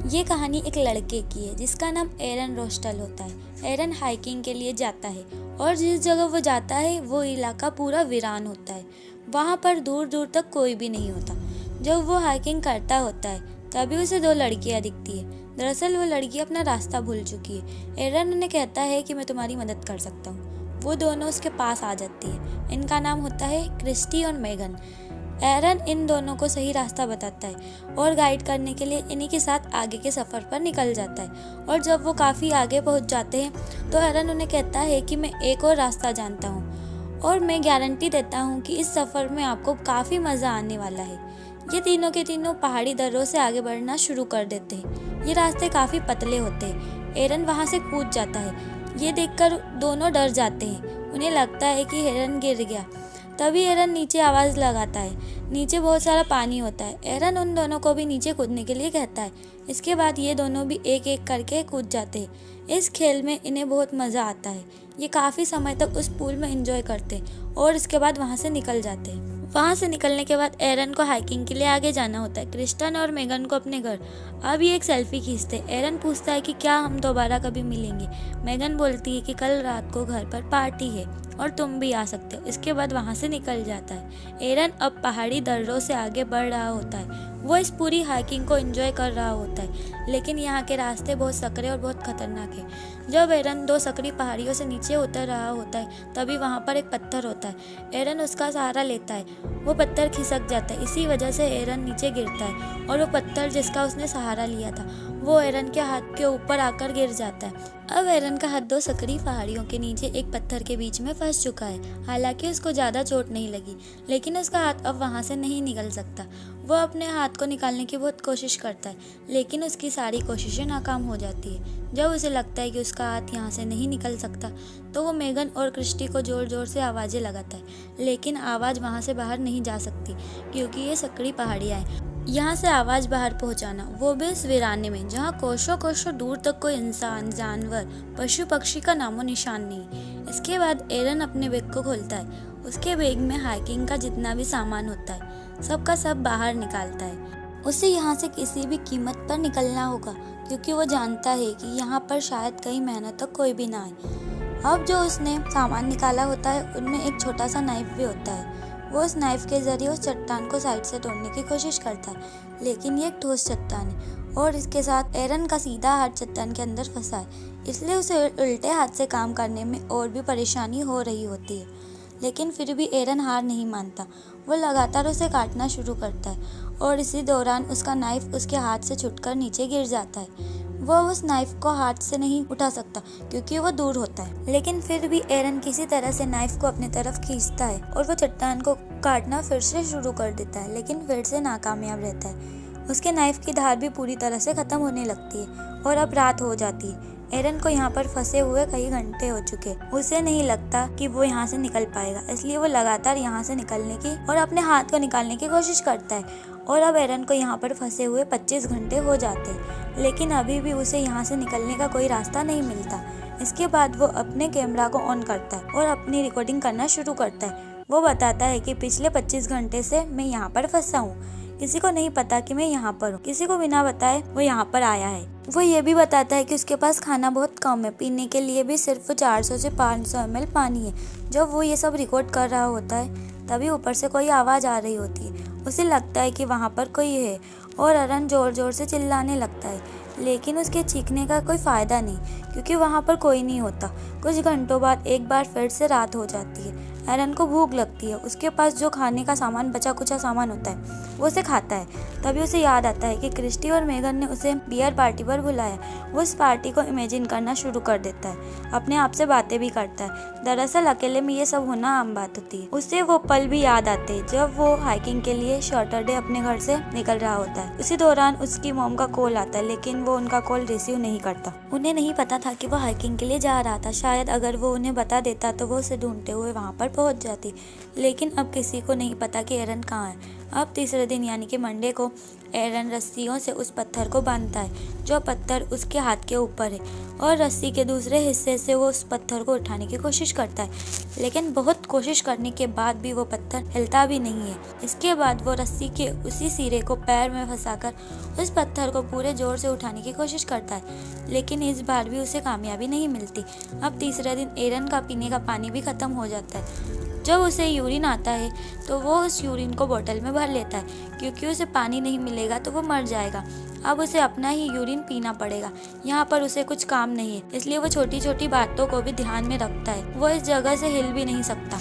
ये कहानी एक लड़के की है जिसका नाम एरन रोस्टल होता है। एरन हाइकिंग के लिए जाता है और जिस जगह वो जाता है वो इलाका पूरा वीरान होता है। वहाँ पर दूर दूर तक कोई भी नहीं होता। जब वो हाइकिंग करता होता है तभी उसे दो लड़कियाँ दिखती है। दरअसल वो लड़की अपना रास्ता भूल चुकी है। एरन उन्हें कहता है कि मैं तुम्हारी मदद कर सकता हूँ। वो दोनों उसके पास आ जाती है। इनका नाम होता है क्रिस्टी और मेगन। एरन इन दोनों को सही रास्ता बताता है और गाइड करने के लिए इन्हीं के साथ आगे के सफ़र पर निकल जाता है। और जब वो काफ़ी आगे पहुंच जाते हैं तो एरन उन्हें कहता है कि मैं एक और रास्ता जानता हूँ और मैं गारंटी देता हूँ कि इस सफ़र में आपको काफ़ी मज़ा आने वाला है। ये तीनों के तीनों पहाड़ी दर्रों से आगे बढ़ना शुरू कर देते हैं। ये रास्ते काफ़ी पतले होते हैं। एरन वहाँ से कूद जाता है। ये देखकर दोनों डर जाते हैं। उन्हें लगता है कि एरन गिर गया। तभी एरन नीचे आवाज़ लगाता है। नीचे बहुत सारा पानी होता है। एरन उन दोनों को भी नीचे कूदने के लिए कहता है। इसके बाद ये दोनों भी एक एक करके कूद जाते हैं। इस खेल में इन्हें बहुत मज़ा आता है। ये काफ़ी समय तक उस पूल में एंजॉय करते हैं और इसके बाद वहाँ से निकल जाते हैं। वहाँ से निकलने के बाद एरन को हाइकिंग के लिए आगे जाना होता है। क्रिस्टन और मेगन को अपने घर। अब ये एक सेल्फी खींचते हैं। एरन पूछता है कि क्या हम दोबारा कभी मिलेंगे। मेगन बोलती है कि कल रात को घर पर पार्टी है और तुम भी आ सकते हो। इसके बाद वहाँ से निकल जाता है। एरन अब पहाड़ी दर्रों से आगे बढ़ रहा होता है। वो इस पूरी हाइकिंग को एंजॉय कर रहा होता है, लेकिन यहाँ के रास्ते बहुत सकरे और बहुत खतरनाक है। जब एरन दो सकरी पहाड़ियों से नीचे उतर रहा होता है तभी वहाँ पर एक पत्थर होता है। एरन उसका सहारा लेता है। वो पत्थर खिसक जाता है। इसी वजह से एरन नीचे गिरता है और वो पत्थर जिसका उसने सहारा लिया था वो एरन के हाथ के ऊपर आकर गिर जाता है। अब एरन का हाथ दो सकरी पहाड़ियों के नीचे एक पत्थर के बीच में फंस चुका है। हालांकि उसको ज़्यादा चोट नहीं लगी, लेकिन उसका हाथ अब वहाँ से नहीं निकल सकता। वो अपने हाथ को निकालने की बहुत कोशिश करता है, लेकिन उसकी सारी कोशिशें नाकाम हो जाती है। जब उसे लगता है कि उसका हाथ यहाँ से नहीं निकल सकता तो वो मेगन और क्रिस्टी को ज़ोर ज़ोर से आवाज़ें लगाता है, लेकिन आवाज़ वहाँ से बाहर नहीं जा सकती क्योंकि ये सकरी पहाड़ियाँ हैं। यहाँ से आवाज़ बाहर पहुँचाना, वो भी इस वीराने में जहाँ कोसों कोसों दूर तक कोई इंसान, जानवर, पशु पक्षी का नामो निशान नहीं। इसके बाद एरन अपने बैग को खोलता है। उसके बैग में हाइकिंग का जितना भी सामान होता है सबका सब बाहर निकालता है। उसे यहाँ से किसी भी कीमत पर निकलना होगा क्योंकि वो जानता है कि यहाँ पर शायद कई महीनों तक कोई भी ना आए। अब जो उसने सामान निकाला होता है उनमें एक छोटा सा नाइफ भी होता है। वो उस नाइफ के जरिए उस चट्टान को साइड से तोड़ने की कोशिश करता है, लेकिन ये एक ठोस चट्टान है और इसके साथ एरन का सीधा हाथ चट्टान के अंदर फंसा है, इसलिए उसे उल्टे हाथ से काम करने में और भी परेशानी हो रही होती है। लेकिन फिर भी एरन हार नहीं मानता। वो लगातार उसे काटना शुरू करता है और इसी दौरान उसका नाइफ उसके हाथ से छूटकर नीचे गिर जाता है। वो उस नाइफ को हाथ से नहीं उठा सकता क्योंकि वो दूर होता है, लेकिन फिर भी एरन किसी तरह से नाइफ को अपनी तरफ खींचता है और वो चट्टान को काटना फिर से शुरू कर देता है, लेकिन फिर से नाकामयाब रहता है। उसके नाइफ की धार भी पूरी तरह से खत्म होने लगती है और अब रात हो जाती है। एरन को यहाँ पर फंसे हुए कई घंटे हो चुके। उसे नहीं लगता कि वो यहाँ से निकल पाएगा, इसलिए वो लगातार यहाँ से निकलने की और अपने हाथ को निकालने की कोशिश करता है। और अब एरन को यहाँ पर फंसे हुए 25 घंटे हो जाते हैं, लेकिन अभी भी उसे यहाँ से निकलने का कोई रास्ता नहीं मिलता। इसके बाद वो अपने कैमरा को ऑन करता है और अपनी रिकॉर्डिंग करना शुरू करता है। वो बताता है कि पिछले 25 घंटे से मैं यहाँ पर फंसा हूँ। किसी को नहीं पता कि मैं यहाँ पर हूँ। किसी को बिना बताए वो यहाँ पर आया है। वो ये भी बताता है कि उसके पास खाना बहुत कम है। पीने के लिए भी सिर्फ 400 से 500 ml पानी है। जब वो ये सब रिकॉर्ड कर रहा होता है तभी ऊपर से कोई आवाज़ आ रही होती है। उसे लगता है कि वहाँ पर कोई है और एरन ज़ोर ज़ोर से चिल्लाने लगता है, लेकिन उसके चीखने का कोई फ़ायदा नहीं क्योंकि वहाँ पर कोई नहीं होता। कुछ घंटों बाद एक बार फिर से रात हो जाती है। एरन को भूख लगती है। उसके पास जो खाने का सामान, बचा कुचा सामान होता है वो उसे खाता है। तभी उसे याद आता है कि क्रिस्टी और मेगन ने उसे बियर पार्टी पर बुलाया। वो उस पार्टी को इमेजिन करना शुरू कर देता है। अपने आप से बातें भी करता है। दरअसल अकेले में ये सब होना आम बात होती है। उसे वो पल भी याद आते हैं जब वो हाइकिंग के लिए सैटरडे अपने घर से निकल रहा होता है। उसी दौरान उसकी मॉम का कॉल आता है, लेकिन वो उनका कॉल रिसीव नहीं करता। उन्हें नहीं पता था कि वो हाइकिंग के लिए जा रहा था। शायद अगर वो उन्हें बता देता तो वो उसे ढूंढते हुए वहाँ पर पहुँच जाती, लेकिन अब किसी को नहीं पता कि एरन कहाँ है। अब तीसरे दिन यानी कि मंडे को एरन रस्सियों से उस पत्थर को बांधता है जो पत्थर उसके हाथ के ऊपर है, और रस्सी के दूसरे हिस्से से वो उस पत्थर को उठाने की कोशिश करता है, लेकिन बहुत कोशिश करने के बाद भी वो पत्थर हिलता भी नहीं है। इसके बाद वो रस्सी के उसी सिरे को पैर में फंसाकर उस पत्थर को पूरे जोर से उठाने की कोशिश करता है, लेकिन इस बार भी उसे कामयाबी नहीं मिलती। अब तीसरे दिन एरन का पीने का पानी भी खत्म हो जाता है। जब उसे यूरिन आता है तो वो उस यूरिन को बोतल में भर लेता है, क्योंकि उसे पानी नहीं मिलेगा तो वो मर जाएगा। अब उसे अपना ही यूरिन पीना पड़ेगा। यहाँ पर उसे कुछ काम नहीं है, इसलिए वो छोटी छोटी बातों को भी ध्यान में रखता है। वो इस जगह से हिल भी नहीं सकता।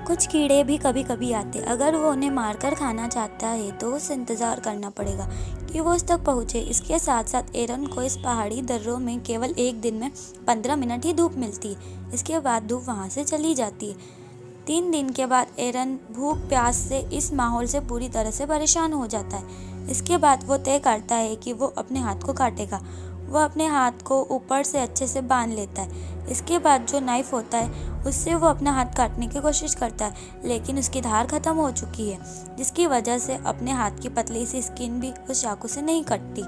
कुछ कीड़े भी कभी कभी आते, अगर वो उन्हें मारकर खाना चाहता है तो उसे इंतज़ार करना पड़ेगा कि वो उस तक पहुँचे। इसके साथ साथ एरन को इस पहाड़ी दर्रों में केवल एक दिन में 15 मिनट ही धूप मिलती है। इसके बाद धूप वहाँ से चली जाती है। 3 दिन के बाद एरन भूख प्यास से इस माहौल से पूरी तरह से परेशान हो जाता है। इसके बाद वो तय करता है कि वो अपने हाथ को काटेगा। वो अपने हाथ को ऊपर से अच्छे से बांध लेता है। इसके बाद जो नाइफ होता है उससे वो अपना हाथ काटने की कोशिश करता है, लेकिन उसकी धार खत्म हो चुकी है, जिसकी वजह से अपने हाथ की पतली सी स्किन भी उस चाकू से नहीं कटती।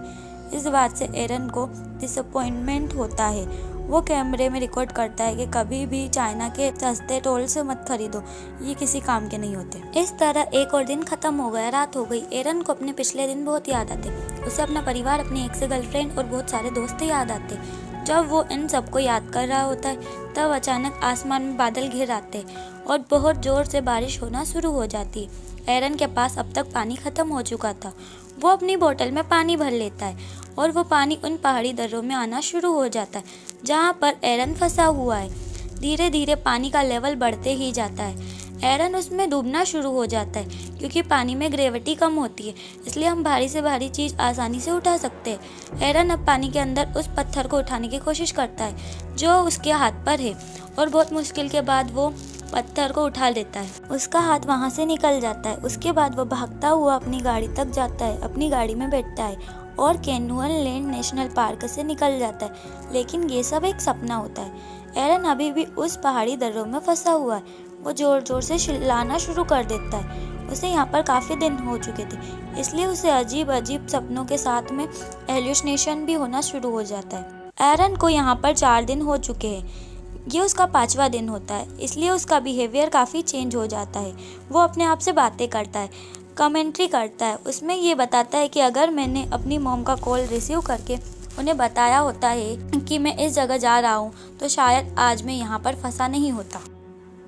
इस बात से एरन को डिसअपॉइंटमेंट होता है। वो कैमरे में रिकॉर्ड करता है कि कभी भी चाइना के सस्ते टोल से मत खरीदो, ये किसी काम के नहीं होते। इस तरह एक और दिन खत्म हो गया, रात हो गई। एरन को अपने पिछले दिन बहुत याद आते। उसे अपना परिवार, अपनी एक्स गर्लफ्रेंड और बहुत सारे दोस्त याद आते। जब वो इन सबको याद कर रहा होता है तब अचानक आसमान में बादल घिर आते और बहुत जोर से बारिश होना शुरू हो जाती। एरन के पास अब तक पानी खत्म हो चुका था। वो अपनी बोतल में पानी भर लेता है और वो पानी उन पहाड़ी दर्रों में आना शुरू हो जाता है जहाँ पर एरन फंसा हुआ है। धीरे धीरे पानी का लेवल बढ़ते ही जाता है। एरन उसमें डूबना शुरू हो जाता है, क्योंकि पानी में ग्रेविटी कम होती है, इसलिए हम भारी से भारी चीज़ आसानी से उठा सकते हैं। एरन अब पानी के अंदर उस पत्थर को उठाने की कोशिश करता है जो उसके हाथ पर है, और बहुत मुश्किल के बाद वो पत्थर को उठा लेता है। उसका हाथ वहाँ से निकल जाता है। उसके बाद वो भागता हुआ अपनी गाड़ी तक जाता है, अपनी गाड़ी में बैठता है और कैनुअल लैंड नेशनल पार्क से निकल जाता है। लेकिन ये सब एक सपना होता है। एरन अभी भी उस पहाड़ी दर्रों में फंसा हुआ है। वो जोर जोर से चिल्लाना शुरू कर देता है। उसे यहाँ पर काफ़ी दिन हो चुके थे, इसलिए उसे अजीब अजीब सपनों के साथ में हेलुसिनेशन भी होना शुरू हो जाता है। एरन को यहाँ पर 4 दिन हो चुके हैं। ये उसका 5वां दिन होता है, इसलिए उसका बिहेवियर काफ़ी चेंज हो जाता है। वो अपने आप से बातें करता है, कमेंट्री करता है। उसमें ये बताता है कि अगर मैंने अपनी मॉम का कॉल रिसीव करके उन्हें बताया होता है कि मैं इस जगह जा रहा हूँ तो शायद आज मैं यहाँ पर फंसा नहीं होता।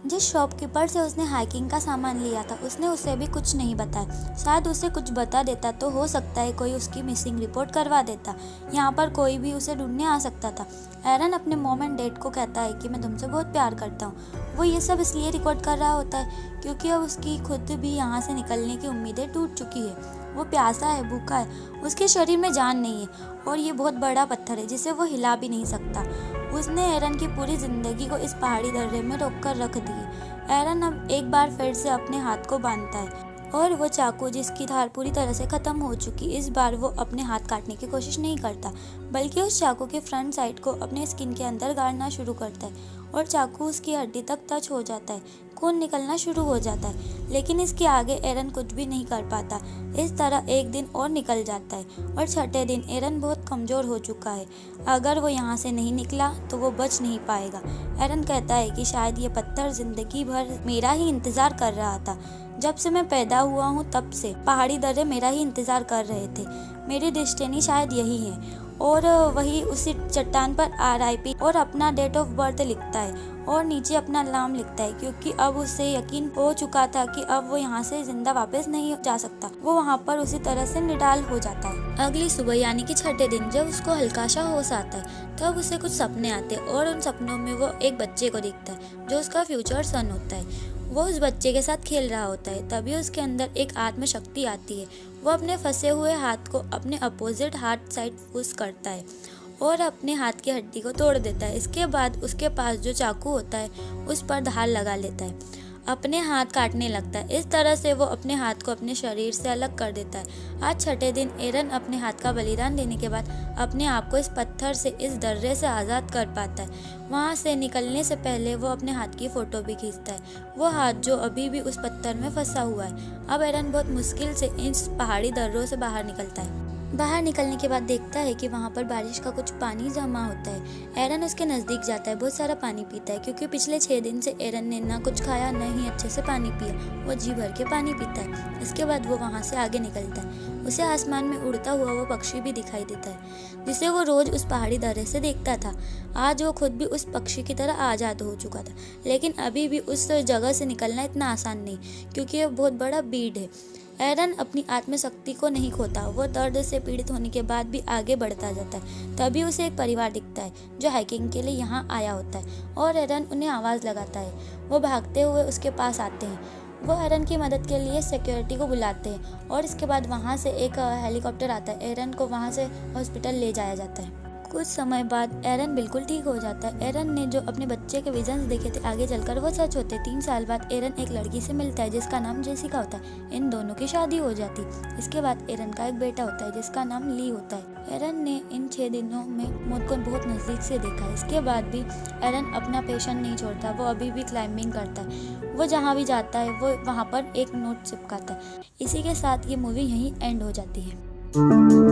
जिस शॉपकीपर से उसने हाइकिंग का सामान लिया था उसने उसे भी कुछ नहीं बताया। शायद उसे कुछ बता देता तो हो सकता है कोई उसकी मिसिंग रिपोर्ट करवा देता। यहाँ पर कोई भी उसे ढूंढने आ सकता था। एरन अपने मॉम एंड डैड को कहता है कि मैं तुमसे बहुत प्यार करता हूँ। वो ये सब इसलिए रिकॉर्ड कर रहा होता है क्योंकि अब उसकी खुद भी यहाँ से निकलने की उम्मीदें टूट चुकी है। वो प्यासा है, भूखा है, उसके शरीर में जान नहीं है और ये बहुत बड़ा पत्थर है जिसे वो हिला भी नहीं सकता। उसने एरन की पूरी ज़िंदगी को इस पहाड़ी दर्रे में रोक कर रख दी। एरन अब एक बार फिर से अपने हाथ को बांधता है और वो चाकू जिसकी धार पूरी तरह से ख़त्म हो चुकी, इस बार वो अपने हाथ काटने की कोशिश नहीं करता, बल्कि उस चाकू के फ्रंट साइड को अपने स्किन के अंदर गाड़ना शुरू करता है और चाकू उसकी हड्डी तक टच हो जाता है। खून निकलना शुरू हो जाता है, लेकिन इसके आगे एरन कुछ भी नहीं कर पाता। इस तरह एक दिन और निकल जाता है और 6ठे दिन एरन बहुत कमज़ोर हो चुका है। अगर वो यहाँ से नहीं निकला तो वो बच नहीं पाएगा। एरन कहता है कि शायद ये पत्थर ज़िंदगी भर मेरा ही इंतज़ार कर रहा था। जब से मैं पैदा हुआ हूँ तब से पहाड़ी दर्रे मेरा ही इंतज़ार कर रहे थे। मेरी डेस्टिनी शायद यही है। और वही उसी चट्टान पर RIP और अपना डेट ऑफ बर्थ लिखता है और नीचे अपना नाम लिखता है, क्योंकि अब उसे यकीन हो चुका था कि अब वो यहाँ से जिंदा वापस नहीं जा सकता। वो वहाँ पर उसी तरह से निडाल हो जाता है। अगली सुबह यानी कि 6ठे दिन जब उसको हल्का सा होश आता है तब उसे कुछ सपने आते हैं और उन सपनों में वो एक बच्चे को देखता है जो उसका फ्यूचर सन होता है। वो उस बच्चे के साथ खेल रहा होता है, तभी उसके अंदर एक आत्मशक्ति आती है। वो अपने फंसे हुए हाथ को अपने अपोजिट हाथ साइड पुश करता है और अपने हाथ की हड्डी को तोड़ देता है। इसके बाद उसके पास जो चाकू होता है उस पर धार लगा लेता है। अपने हाथ काटने लगता है। इस तरह से वो अपने हाथ को अपने शरीर से अलग कर देता है। आज छठे दिन एरन अपने हाथ का बलिदान देने के बाद अपने आप को इस पत्थर से, इस दर्रे से आज़ाद कर पाता है। वहाँ से निकलने से पहले वो अपने हाथ की फ़ोटो भी खींचता है, वो हाथ जो अभी भी उस पत्थर में फंसा हुआ है। अब एरन बहुत मुश्किल से इस पहाड़ी दर्रों से बाहर निकलता है। बाहर निकलने के बाद देखता है कि वहाँ पर बारिश का कुछ पानी जमा होता है। एरन उसके नज़दीक जाता है, बहुत सारा पानी पीता है, क्योंकि पिछले 6 दिन से एरन ने ना कुछ खाया न ही अच्छे से पानी पिया। वो जी भर के पानी पीता है। इसके बाद वो वहाँ से आगे निकलता है। उसे आसमान में उड़ता हुआ वो पक्षी भी दिखाई देता है, जिसे वो रोज़ उस पहाड़ी दर्रे से देखता था। आज वो खुद भी उस पक्षी की तरह आज़ाद हो चुका था, लेकिन अभी भी उस जगह से निकलना इतना आसान नहीं, क्योंकि ये बहुत बड़ा बीड़ है। एरन अपनी आत्मशक्ति को नहीं खोता। वो दर्द से पीड़ित होने के बाद भी आगे बढ़ता जाता है। तभी उसे एक परिवार दिखता है जो हाइकिंग के लिए यहाँ आया होता है, और एरन उन्हें आवाज़ लगाता है। वो भागते हुए उसके पास आते हैं। वो एरन की मदद के लिए सिक्योरिटी को बुलाते हैं, और इसके बाद वहाँ से एक हेलीकॉप्टर आता है। एरन को वहाँ से हॉस्पिटल ले जाया जाता है। कुछ समय बाद एरन बिल्कुल ठीक हो जाता है। एरन ने जो अपने बच्चे के विजन्स देखे थे आगे चलकर वो सच होते। 3 साल बाद एरन एक लड़की से मिलता है जिसका नाम जेसिका होता है। इन दोनों की शादी हो जाती। इसके बाद एरन का एक बेटा होता है जिसका नाम ली होता है। एरन ने इन 6 दिनों में मौत को बहुत नज़दीक से देखा। इसके बाद भी एरन अपना पैशन नहीं छोड़ता। वो अभी भी क्लाइंबिंग करता है। वो जहाँ भी जाता है वो वहाँ पर एक नोट चिपकाता है। इसी के साथ ये मूवी यहीं एंड हो जाती है।